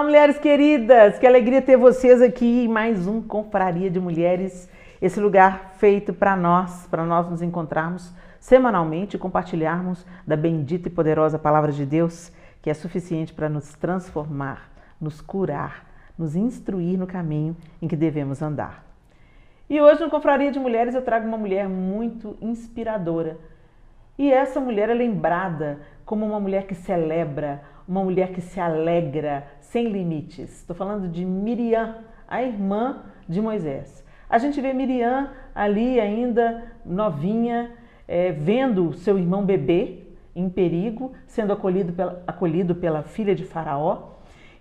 Olá, mulheres queridas! Que alegria ter vocês aqui em mais um Confraria de Mulheres, esse lugar feito para nós nos encontrarmos semanalmente e compartilharmos da bendita e poderosa Palavra de Deus, que é suficiente para nos transformar, nos curar, nos instruir no caminho em que devemos andar. E hoje no Confraria de Mulheres eu trago uma mulher muito inspiradora. E essa mulher é lembrada como uma mulher que celebra, uma mulher que se alegra sem limites. Estou falando de Miriam, a irmã de Moisés. A gente vê Miriam ali ainda novinha, vendo seu irmão bebê em perigo, sendo acolhido pela filha de Faraó.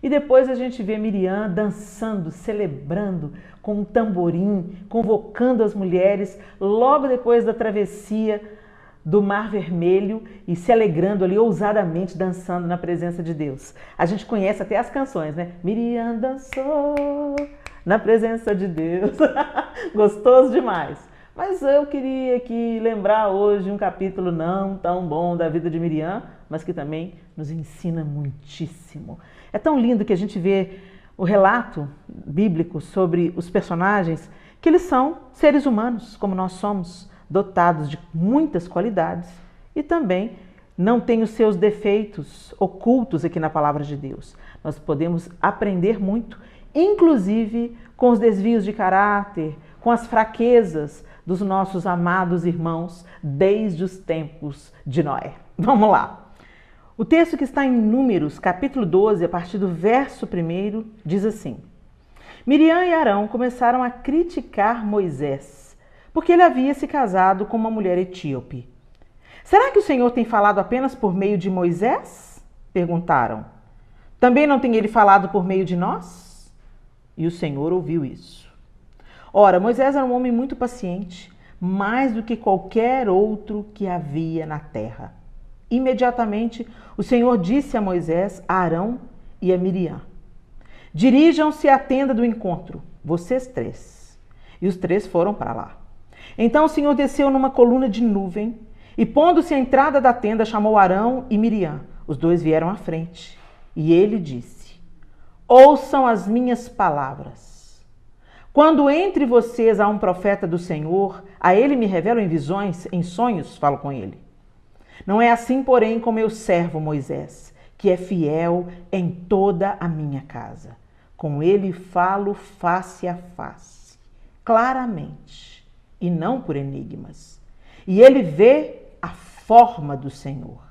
E depois a gente vê Miriam dançando, celebrando com um tamborim, convocando as mulheres logo depois da travessia do Mar Vermelho e se alegrando ali ousadamente, dançando na presença de Deus. A gente conhece até as canções, né? Miriam dançou na presença de Deus. Gostoso demais. Mas eu queria aqui lembrar hoje um capítulo não tão bom da vida de Miriam, mas que também nos ensina muitíssimo. É tão lindo que a gente vê o relato bíblico sobre os personagens, que eles são seres humanos, como nós somos, dotados de muitas qualidades e também não têm os seus defeitos ocultos aqui na Palavra de Deus. Nós podemos aprender muito, inclusive com os desvios de caráter, com as fraquezas dos nossos amados irmãos desde os tempos de Noé. Vamos lá. O texto que está em Números, capítulo 12, a partir do verso 1, diz assim: Miriam e Arão começaram a criticar Moisés, porque ele havia se casado com uma mulher etíope. Será que o Senhor tem falado apenas por meio de Moisés? Perguntaram. Também não tem ele falado por meio de nós? E o Senhor ouviu isso. Ora, Moisés era um homem muito paciente, mais do que qualquer outro que havia na terra. Imediatamente, o Senhor disse a Moisés, a Arão e a Miriam: dirijam-se à tenda do encontro, vocês três. E os três foram para lá. Então o Senhor desceu numa coluna de nuvem e, pondo-se à entrada da tenda, chamou Arão e Miriam. Os dois vieram à frente. E ele disse: ouçam as minhas palavras. Quando entre vocês há um profeta do Senhor, a ele me revelam em visões, em sonhos falo com ele. Não é assim, porém, com meu servo Moisés, que é fiel em toda a minha casa. Com ele falo face a face, claramente, e não por enigmas. E ele vê a forma do Senhor.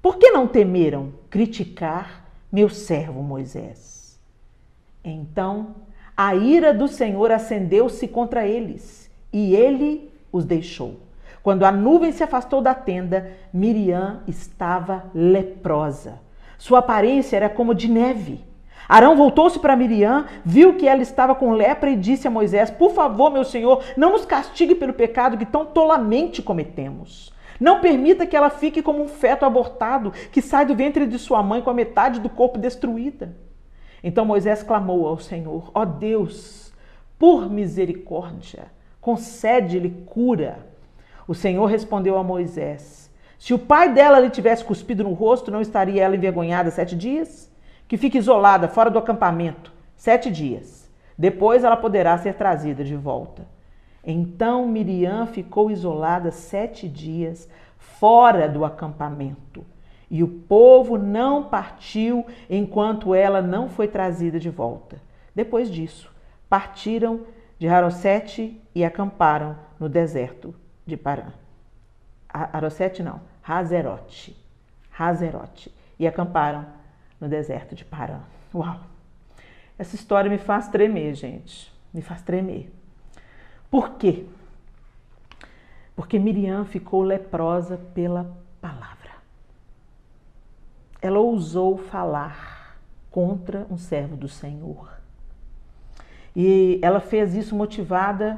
Por que não temeram criticar meu servo Moisés? Então a ira do Senhor acendeu-se contra eles, e ele os deixou. Quando a nuvem se afastou da tenda, Miriam estava leprosa. Sua aparência era como de neve. Arão voltou-se para Miriam, viu que ela estava com lepra e disse a Moisés: por favor, meu senhor, não nos castigue pelo pecado que tão tolamente cometemos. Não permita que ela fique como um feto abortado que sai do ventre de sua mãe com a metade do corpo destruída. Então Moisés clamou ao Senhor: ó Deus, por misericórdia, concede-lhe cura. O Senhor respondeu a Moisés: se o pai dela lhe tivesse cuspido no rosto, não estaria ela envergonhada 7 dias? Que fique isolada, fora do acampamento, 7 dias. Depois ela poderá ser trazida de volta. Então Miriam ficou isolada 7 dias, fora do acampamento. E o povo não partiu enquanto ela não foi trazida de volta. Depois disso, partiram de Harossete e acamparam no deserto de Parã. Harossete não, Hazerote. E acamparam no deserto de Parã. Uau! Essa história me faz tremer, gente. Me faz tremer. Por quê? Porque Miriam ficou leprosa pela palavra. Ela ousou falar contra um servo do Senhor. E ela fez isso motivada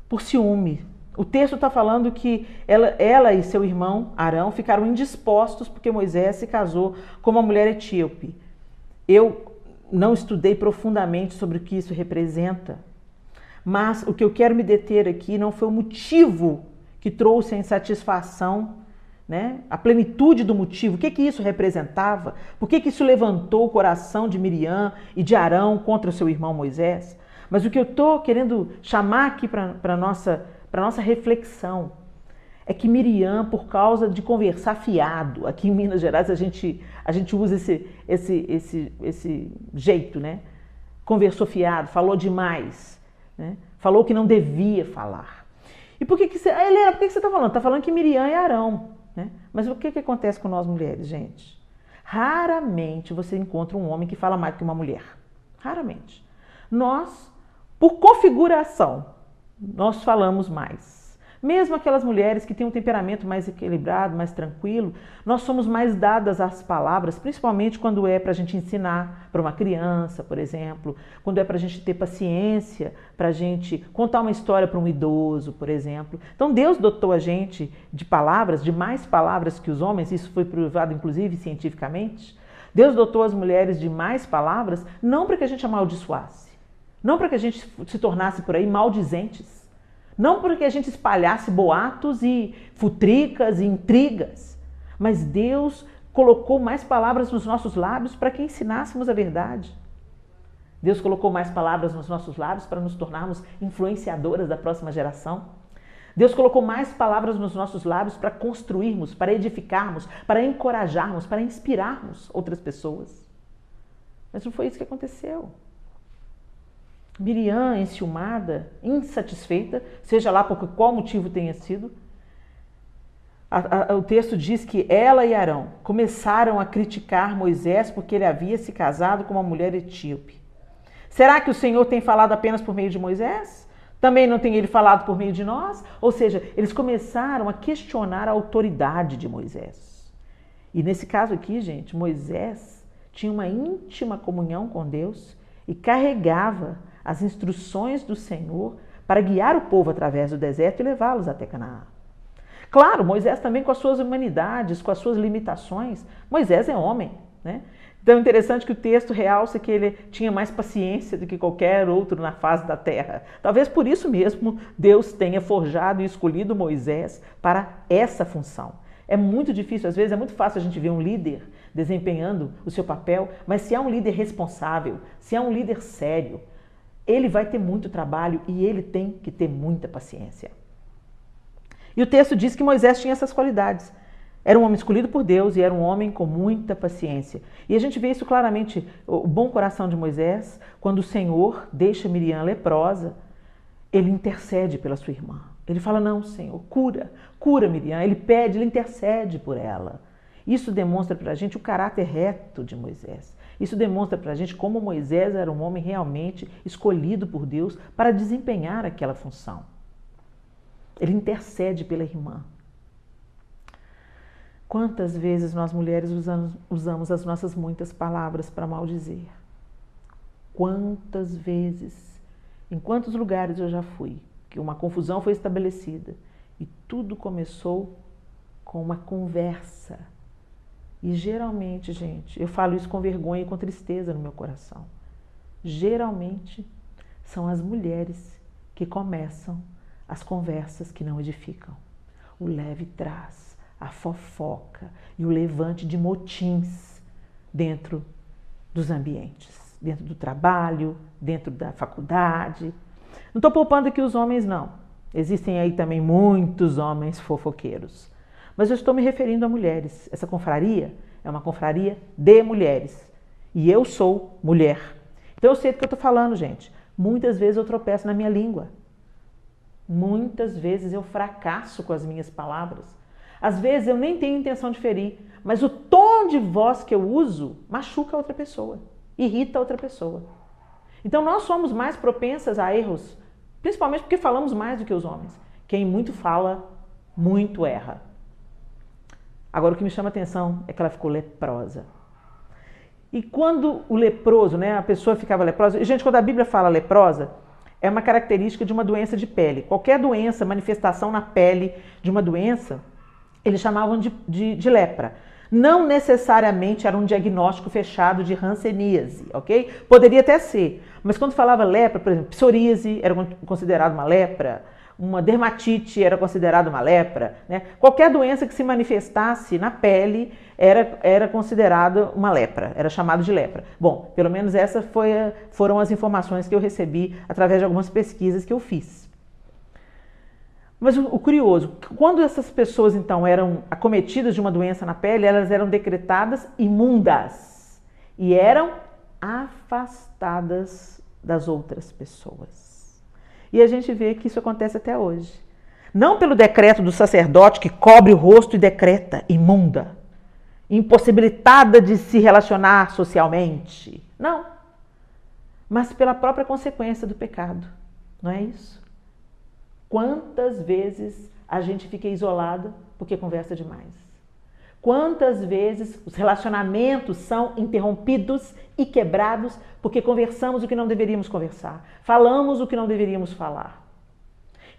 por ciúme. O texto está falando que ela e seu irmão Arão ficaram indispostos porque Moisés se casou com uma mulher etíope. Eu não estudei profundamente sobre o que isso representa, mas o que eu quero me deter aqui não foi o motivo que trouxe a insatisfação né? A plenitude do motivo, o que isso representava, por que isso levantou o coração de Miriam e de Arão contra o seu irmão Moisés. Mas o que eu estou querendo chamar aqui para a nossa reflexão é que Miriam, por causa de conversar fiado, aqui em Minas Gerais a gente usa esse jeito, né? Conversou fiado, falou demais, né? Falou que não devia falar. E por que você... Helena, por que você está falando? Está falando que Miriam é Arão, né? Mas o que acontece com nós mulheres, gente? Raramente você encontra um homem que fala mais do que uma mulher. Raramente. Nós, por configuração, nós falamos mais. Mesmo aquelas mulheres que têm um temperamento mais equilibrado, mais tranquilo, nós somos mais dadas às palavras, principalmente quando é para a gente ensinar para uma criança, por exemplo, quando é para a gente ter paciência, para a gente contar uma história para um idoso, por exemplo. Então Deus dotou a gente de palavras, de mais palavras que os homens, isso foi provado inclusive cientificamente. Deus dotou as mulheres de mais palavras, não para que a gente amaldiçoasse, não para que a gente se tornasse por aí maldizentes, não porque a gente espalhasse boatos e futricas e intrigas, mas Deus colocou mais palavras nos nossos lábios para que ensinássemos a verdade. Deus colocou mais palavras nos nossos lábios para nos tornarmos influenciadoras da próxima geração. Deus colocou mais palavras nos nossos lábios para construirmos, para edificarmos, para encorajarmos, para inspirarmos outras pessoas. Mas não foi isso que aconteceu. Miriam, enciumada, insatisfeita, seja lá por qual motivo tenha sido, o texto diz que ela e Arão começaram a criticar Moisés porque ele havia se casado com uma mulher etíope. Será que o Senhor tem falado apenas por meio de Moisés? Também não tem ele falado por meio de nós? Ou seja, eles começaram a questionar a autoridade de Moisés. E nesse caso aqui, gente, Moisés tinha uma íntima comunhão com Deus e carregava as instruções do Senhor para guiar o povo através do deserto e levá-los até Canaã. Claro, Moisés também com as suas humanidades, com as suas limitações. Moisés é homem, né? Então é interessante que o texto realça que ele tinha mais paciência do que qualquer outro na face da terra. Talvez por isso mesmo Deus tenha forjado e escolhido Moisés para essa função. É muito difícil, às vezes é muito fácil a gente ver um líder desempenhando o seu papel, mas se há um líder responsável, se há um líder sério, ele vai ter muito trabalho e ele tem que ter muita paciência. E o texto diz que Moisés tinha essas qualidades. Era um homem escolhido por Deus e era um homem com muita paciência. E a gente vê isso claramente, o bom coração de Moisés, quando o Senhor deixa Miriam leprosa, ele intercede pela sua irmã. Ele fala, não, Senhor, cura Miriam. Ele pede, ele intercede por ela. Isso demonstra para a gente o caráter reto de Moisés. Isso demonstra para a gente como Moisés era um homem realmente escolhido por Deus para desempenhar aquela função. Ele intercede pela irmã. Quantas vezes nós mulheres usamos as nossas muitas palavras para maldizer? Quantas vezes, em quantos lugares eu já fui, que uma confusão foi estabelecida e tudo começou com uma conversa. E geralmente, gente, eu falo isso com vergonha e com tristeza no meu coração. Geralmente são as mulheres que começam as conversas que não edificam. O leve traz, a fofoca e o levante de motins dentro dos ambientes, dentro do trabalho, dentro da faculdade. Não estou poupando aqui os homens, não. Existem aí também muitos homens fofoqueiros. Mas eu estou me referindo a mulheres. Essa confraria é uma confraria de mulheres. E eu sou mulher. Então eu sei do que eu estou falando, gente. Muitas vezes eu tropeço na minha língua. Muitas vezes eu fracasso com as minhas palavras. Às vezes eu nem tenho intenção de ferir, mas o tom de voz que eu uso machuca a outra pessoa, irrita a outra pessoa. Então nós somos mais propensas a erros, principalmente porque falamos mais do que os homens. Quem muito fala, muito erra. Agora o que me chama a atenção é que ela ficou leprosa. E quando o leproso, né, a pessoa ficava leprosa, e gente, quando a Bíblia fala leprosa, é uma característica de uma doença de pele. Qualquer doença, manifestação na pele de uma doença, eles chamavam de lepra. Não necessariamente era um diagnóstico fechado de hanseníase, ok? Poderia até ser, mas quando falava lepra, por exemplo, psoríase era considerado uma lepra, uma dermatite era considerada uma lepra, né? Qualquer doença que se manifestasse na pele era considerada uma lepra, era chamado de lepra. Bom, pelo menos essas foram as informações que eu recebi através de algumas pesquisas que eu fiz. Mas o curioso, quando essas pessoas então eram acometidas de uma doença na pele, elas eram decretadas imundas e eram afastadas das outras pessoas. E a gente vê que isso acontece até hoje. Não pelo decreto do sacerdote que cobre o rosto e decreta imunda, impossibilitada de se relacionar socialmente. Não. Mas pela própria consequência do pecado. Não é isso? Quantas vezes a gente fica isolado porque conversa demais? Quantas vezes os relacionamentos são interrompidos e quebrados porque conversamos o que não deveríamos conversar, falamos o que não deveríamos falar?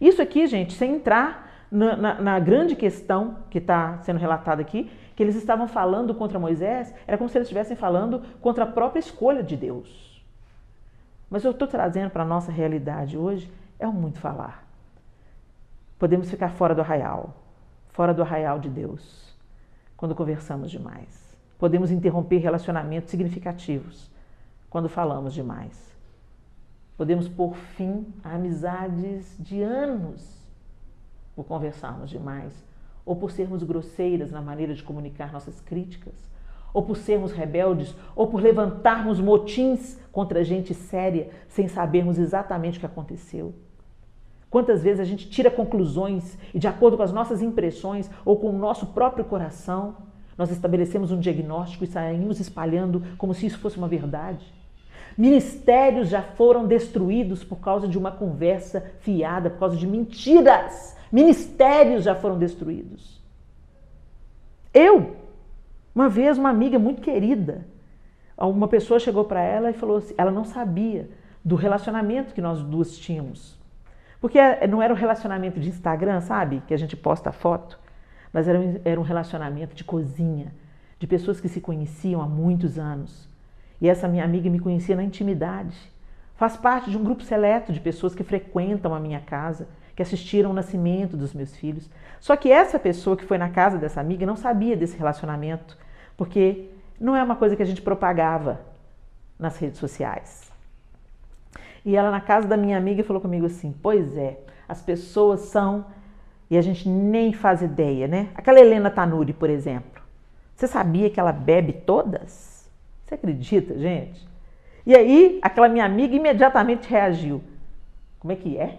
Isso aqui, gente, sem entrar na grande questão que está sendo relatada aqui, que eles estavam falando contra Moisés, era como se eles estivessem falando contra a própria escolha de Deus. Mas eu estou trazendo para a nossa realidade hoje, é o muito falar. Podemos ficar fora do arraial de Deus, quando conversamos demais. Podemos interromper relacionamentos significativos quando falamos demais. Podemos pôr fim a amizades de anos por conversarmos demais, ou por sermos grosseiras na maneira de comunicar nossas críticas, ou por sermos rebeldes, ou por levantarmos motins contra gente séria sem sabermos exatamente o que aconteceu. Quantas vezes a gente tira conclusões e, de acordo com as nossas impressões ou com o nosso próprio coração, nós estabelecemos um diagnóstico e saímos espalhando como se isso fosse uma verdade. Ministérios já foram destruídos por causa de uma conversa fiada, por causa de mentiras. Ministérios já foram destruídos. Uma vez, uma amiga muito querida, uma pessoa chegou para ela e falou assim, ela não sabia do relacionamento que nós duas tínhamos. Porque não era um relacionamento de Instagram, sabe? Que a gente posta foto. Mas era um relacionamento de cozinha, de pessoas que se conheciam há muitos anos. E essa minha amiga me conhecia na intimidade. Faz parte de um grupo seleto de pessoas que frequentam a minha casa, que assistiram ao nascimento dos meus filhos. Só que essa pessoa que foi na casa dessa amiga não sabia desse relacionamento, porque não é uma coisa que a gente propagava nas redes sociais. E ela na casa da minha amiga falou comigo assim, pois é, as pessoas são, e a gente nem faz ideia, né? Aquela Helena Tanuri, por exemplo, você sabia que ela bebe todas? Você acredita, gente? E aí, aquela minha amiga imediatamente reagiu. Como é que é?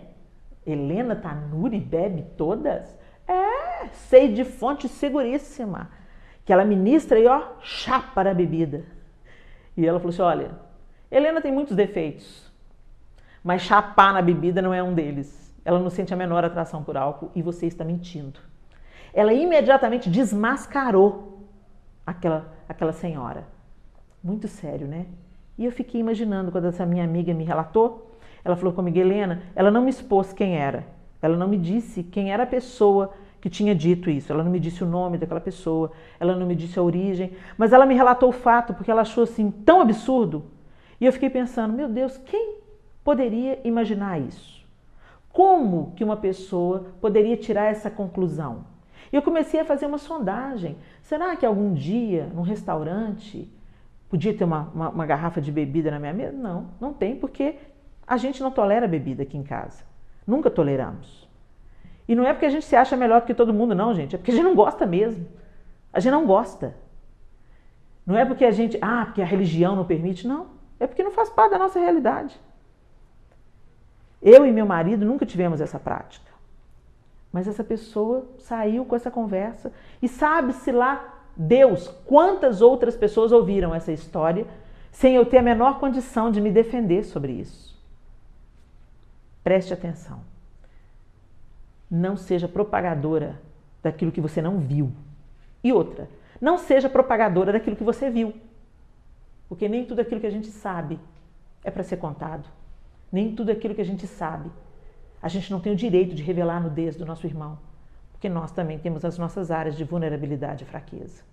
Helena Tanuri bebe todas? É, sei de fonte seguríssima, que ela ministra e ó, chapa a bebida. E ela falou assim, olha, Helena tem muitos defeitos, mas chapar na bebida não é um deles. Ela não sente a menor atração por álcool e você está mentindo. Ela imediatamente desmascarou aquela senhora. Muito sério, né? E eu fiquei imaginando quando essa minha amiga me relatou, ela falou comigo, Helena, ela não me expôs quem era. Ela não me disse quem era a pessoa que tinha dito isso. Ela não me disse o nome daquela pessoa, ela não me disse a origem, mas ela me relatou o fato porque ela achou assim tão absurdo. E eu fiquei pensando, meu Deus, quem poderia imaginar isso? Como que uma pessoa poderia tirar essa conclusão? E eu comecei a fazer uma sondagem. Será que algum dia, num restaurante, podia ter uma garrafa de bebida na minha mesa? Não, não tem, porque a gente não tolera bebida aqui em casa. Nunca toleramos. E não é porque a gente se acha melhor do que todo mundo, não, gente. É porque a gente não gosta mesmo. A gente não gosta. Não é porque porque a religião não permite, não. É porque não faz parte da nossa realidade. Eu e meu marido nunca tivemos essa prática. Mas essa pessoa saiu com essa conversa e sabe-se lá, Deus, quantas outras pessoas ouviram essa história sem eu ter a menor condição de me defender sobre isso. Preste atenção. Não seja propagadora daquilo que você não viu. E outra, não seja propagadora daquilo que você viu. Porque nem tudo aquilo que a gente sabe é para ser contado. Nem tudo aquilo que a gente sabe, a gente não tem o direito de revelar a nudez do nosso irmão, porque nós também temos as nossas áreas de vulnerabilidade e fraqueza.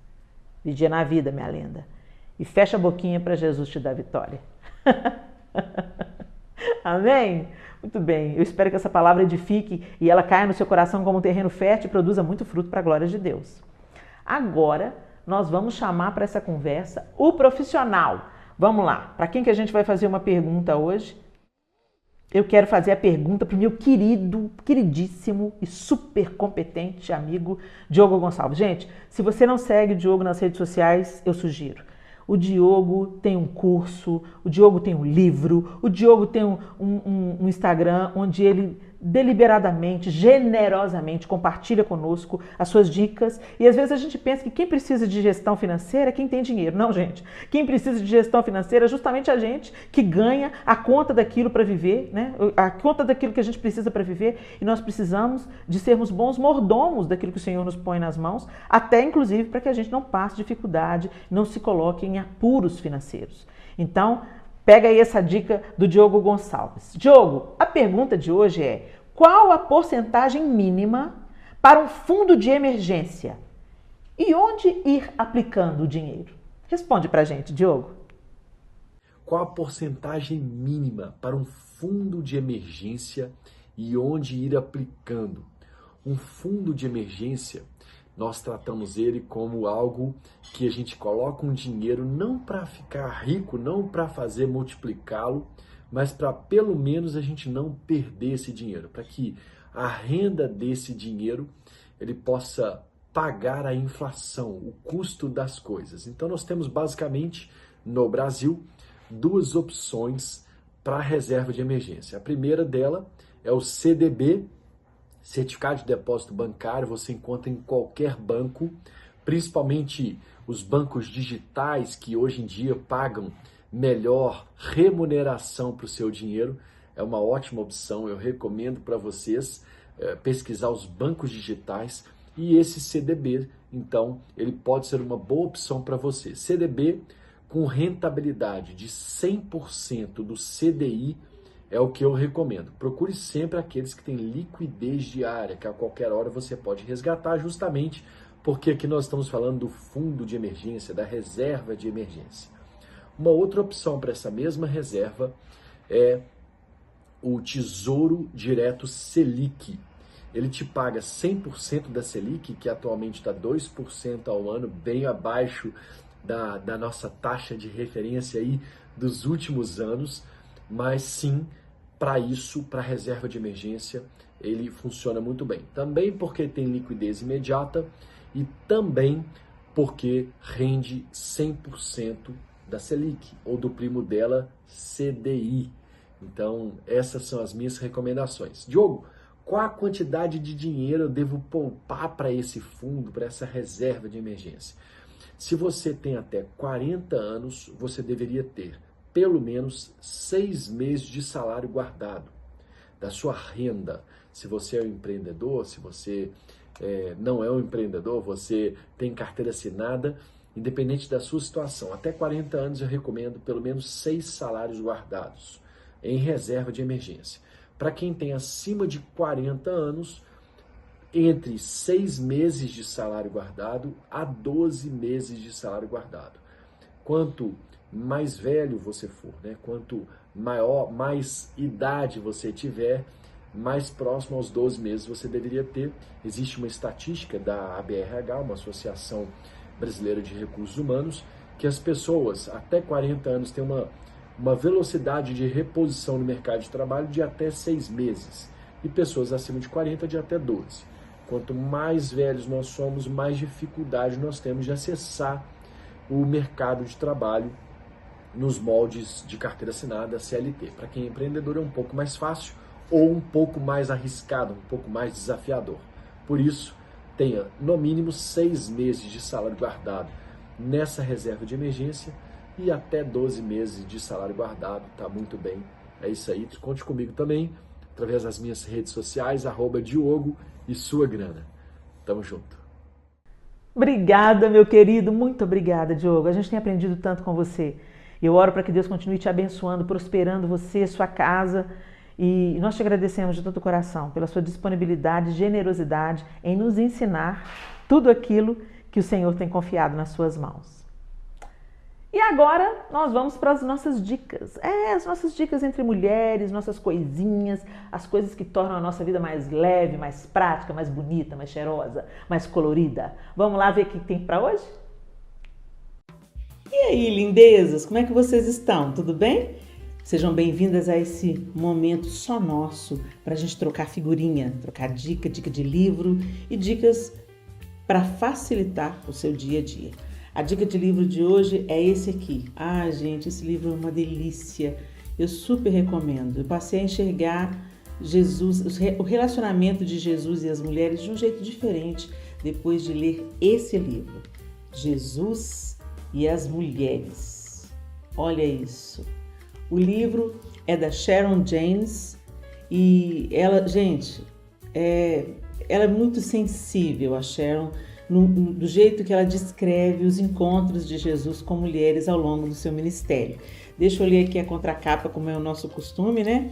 Vigia na vida, minha linda. E fecha a boquinha para Jesus te dar vitória. Amém? Muito bem. Eu espero que essa palavra edifique e ela caia no seu coração como um terreno fértil e produza muito fruto para a glória de Deus. Agora, nós vamos chamar para essa conversa o profissional. Vamos lá. Para quem que a gente vai fazer uma pergunta hoje? Eu quero fazer a pergunta para o meu querido, queridíssimo e super competente amigo Diogo Gonçalves. Gente, se você não segue o Diogo nas redes sociais, eu sugiro. O Diogo tem um curso, o Diogo tem um livro, o Diogo tem um Instagram onde ele deliberadamente, generosamente compartilha conosco as suas dicas. E às vezes a gente pensa que quem precisa de gestão financeira é quem tem dinheiro. Não, gente. Quem precisa de gestão financeira é justamente a gente que ganha a conta daquilo para viver, né? A conta daquilo que a gente precisa para viver. E nós precisamos de sermos bons mordomos daquilo que o Senhor nos põe nas mãos, até inclusive para que a gente não passe dificuldade, não se coloque em apuros financeiros. Então, pega aí essa dica do Diogo Gonçalves. Diogo, a pergunta de hoje é: qual a porcentagem mínima para um fundo de emergência? E onde ir aplicando o dinheiro? Responde pra gente, Diogo. Qual a porcentagem mínima para um fundo de emergência e onde ir aplicando? Um fundo de emergência, nós tratamos ele como algo que a gente coloca um dinheiro não para ficar rico, não para fazer multiplicá-lo, mas para pelo menos a gente não perder esse dinheiro, para que a renda desse dinheiro ele possa pagar a inflação, o custo das coisas. Então nós temos basicamente no Brasil duas opções para a reserva de emergência. A primeira dela é o CDB, Certificado de Depósito Bancário, você encontra em qualquer banco, principalmente os bancos digitais que hoje em dia pagam melhor remuneração para o seu dinheiro. É uma ótima opção, eu recomendo para vocês pesquisar os bancos digitais e esse CDB, então, ele pode ser uma boa opção para você. CDB com rentabilidade de 100% do CDI é o que eu recomendo. Procure sempre aqueles que têm liquidez diária, que a qualquer hora você pode resgatar, justamente porque aqui nós estamos falando do fundo de emergência, da reserva de emergência. Uma outra opção para essa mesma reserva é o Tesouro Direto Selic. Ele te paga 100% da Selic, que atualmente está 2% ao ano, bem abaixo da nossa taxa de referência aí dos últimos anos, mas sim, para isso, para reserva de emergência, ele funciona muito bem. Também porque tem liquidez imediata e também porque rende 100% da Selic, ou do primo dela, CDI. Então, essas são as minhas recomendações. Diogo, qual a quantidade de dinheiro eu devo poupar para esse fundo, para essa reserva de emergência? Se você tem até 40 anos, você deveria ter pelo menos 6 meses de salário guardado da sua renda. Se você é um empreendedor, se você não é um empreendedor, você tem carteira assinada, independente da sua situação, até 40 anos eu recomendo pelo menos 6 salários guardados em reserva de emergência. Para quem tem acima de 40 anos, entre 6 meses de salário guardado a 12 meses de salário guardado. Quanto mais velho você for, né? Quanto mais idade você tiver, mais próximo aos 12 meses você deveria ter. Existe uma estatística da ABRH, uma Associação Brasileira de Recursos Humanos, que as pessoas até 40 anos têm uma velocidade de reposição no mercado de trabalho de até 6 meses e pessoas acima de 40 de até 12. Quanto mais velhos nós somos, mais dificuldade nós temos de acessar o mercado de trabalho nos moldes de carteira assinada, CLT. Para quem é empreendedor é um pouco mais fácil ou um pouco mais arriscado, um pouco mais desafiador. Por isso, tenha no mínimo 6 meses de salário guardado nessa reserva de emergência e até 12 meses de salário guardado, tá muito bem. É isso aí, conte comigo também, através das minhas redes sociais, @Diogo e sua grana. Tamo junto. Obrigada, meu querido, muito obrigada, Diogo. A gente tem aprendido tanto com você. Eu oro para que Deus continue te abençoando, prosperando você, sua casa. E nós te agradecemos de todo o coração pela sua disponibilidade, generosidade em nos ensinar tudo aquilo que o Senhor tem confiado nas suas mãos. E agora nós vamos para as nossas dicas. As nossas dicas entre mulheres, nossas coisinhas, as coisas que tornam a nossa vida mais leve, mais prática, mais bonita, mais cheirosa, mais colorida. Vamos lá ver o que tem para hoje? E aí, lindezas, como é que vocês estão? Tudo bem? Sejam bem-vindas a esse momento só nosso para a gente trocar figurinha, trocar dica de livro e dicas para facilitar o seu dia a dia. A dica de livro de hoje é esse aqui. Gente, esse livro é uma delícia. Eu super recomendo. Eu passei a enxergar Jesus, o relacionamento de Jesus e as mulheres de um jeito diferente depois de ler esse livro. Jesus e as mulheres. Olha isso. O livro é da Sharon Jaynes e ela, gente, ela é muito sensível, a Sharon, do jeito que ela descreve os encontros de Jesus com mulheres ao longo do seu ministério. Deixa eu ler aqui a contracapa, como é o nosso costume, né?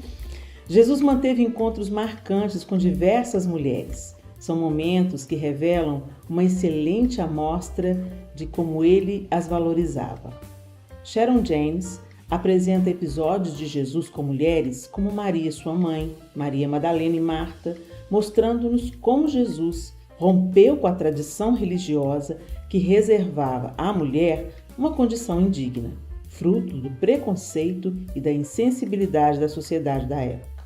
Jesus manteve encontros marcantes com diversas mulheres. São momentos que revelam uma excelente amostra de como ele as valorizava. Sharon Jaynes apresenta episódios de Jesus com mulheres como Maria, sua mãe, Maria Madalena e Marta, mostrando-nos como Jesus rompeu com a tradição religiosa que reservava à mulher uma condição indigna, fruto do preconceito e da insensibilidade da sociedade da época.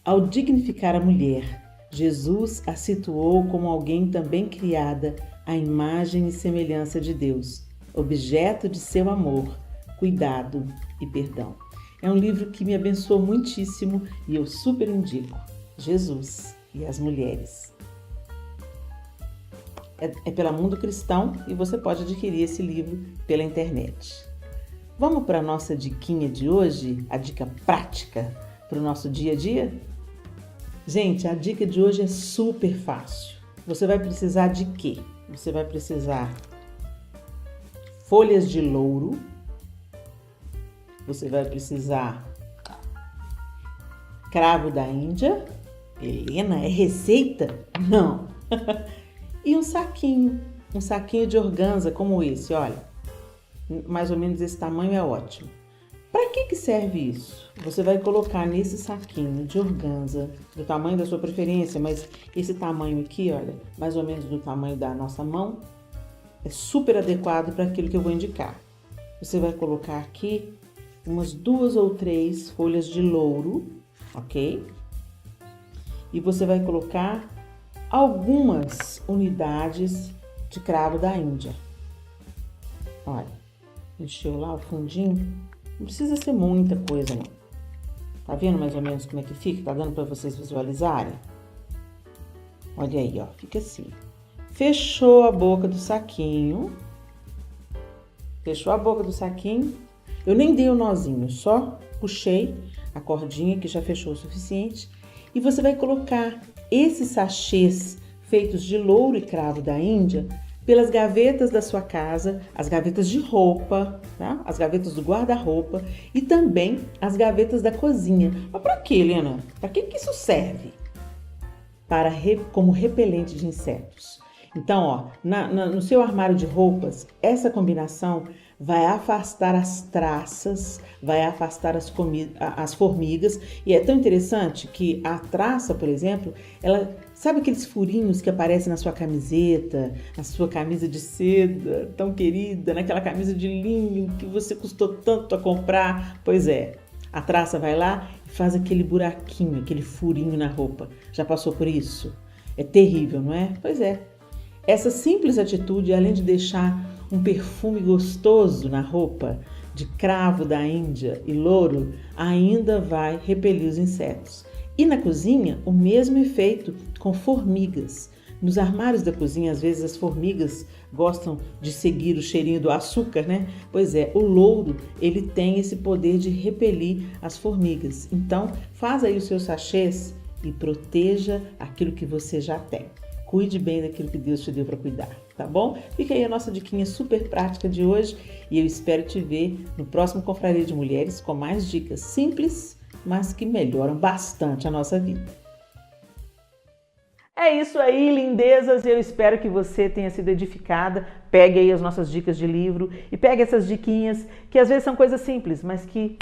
Ao dignificar a mulher, Jesus a situou como alguém também criada à imagem e semelhança de Deus, objeto de seu amor, cuidado e perdão. É um livro que me abençoou muitíssimo e eu super indico. Jesus e as mulheres. É pela Mundo Cristão e você pode adquirir esse livro pela internet. Vamos para a nossa diquinha de hoje, a dica prática para o nosso dia a dia? Gente, a dica de hoje é super fácil. Você vai precisar de quê? Você vai precisar folhas de louro, você vai precisar cravo da Índia. Helena, é receita? Não! E um saquinho de organza como esse, olha, mais ou menos esse tamanho é ótimo. Para que serve isso? Você vai colocar nesse saquinho de organza, do tamanho da sua preferência, mas esse tamanho aqui, olha, mais ou menos do tamanho da nossa mão, é super adequado para aquilo que eu vou indicar. Você vai colocar aqui umas 2 ou 3 folhas de louro, ok? E você vai colocar algumas unidades de cravo da Índia. Olha, encheu lá o fundinho. Não precisa ser muita coisa, não. Tá vendo mais ou menos como é que fica? Tá dando para vocês visualizarem? Olha aí, ó, fica assim. Fechou a boca do saquinho. Fechou a boca do saquinho. Eu nem dei o nozinho, só puxei a cordinha que já fechou o suficiente. E você vai colocar esses sachês feitos de louro e cravo da Índia pelas gavetas da sua casa, as gavetas de roupa, tá? As gavetas do guarda-roupa e também as gavetas da cozinha. Mas para quê, Helena? Para que isso serve? Como repelente de insetos. Então, ó, no seu armário de roupas, essa combinação vai afastar as traças, vai afastar as formigas. E é tão interessante que a traça, por exemplo, ela sabe aqueles furinhos que aparecem na sua camiseta, na sua camisa de seda tão querida, naquela camisa de linho que você custou tanto a comprar? Pois é, a traça vai lá e faz aquele buraquinho, aquele furinho na roupa. Já passou por isso? É terrível, não é? Pois é. Essa simples atitude, além de deixar um perfume gostoso na roupa de cravo da Índia e louro, ainda vai repelir os insetos. E na cozinha, o mesmo efeito com formigas. Nos armários da cozinha, às vezes as formigas gostam de seguir o cheirinho do açúcar, né? Pois é, o louro, ele tem esse poder de repelir as formigas. Então, faz aí os seus sachês e proteja aquilo que você já tem. Cuide bem daquilo que Deus te deu para cuidar, tá bom? Fica aí a nossa diquinha super prática de hoje e eu espero te ver no próximo Confraria de Mulheres com mais dicas simples, mas que melhoram bastante a nossa vida. É isso aí, lindezas. Eu espero que você tenha sido edificada. Pegue aí as nossas dicas de livro e pegue essas diquinhas que às vezes são coisas simples, mas que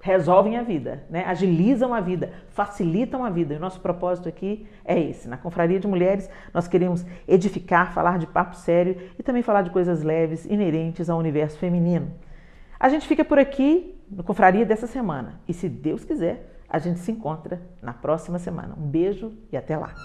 resolvem a vida, né? Agilizam a vida, facilitam a vida. E o nosso propósito aqui é esse. Na Confraria de Mulheres, nós queremos edificar, falar de papo sério e também falar de coisas leves, inerentes ao universo feminino. A gente fica por aqui no Confraria dessa semana. E se Deus quiser, a gente se encontra na próxima semana. Um beijo e até lá!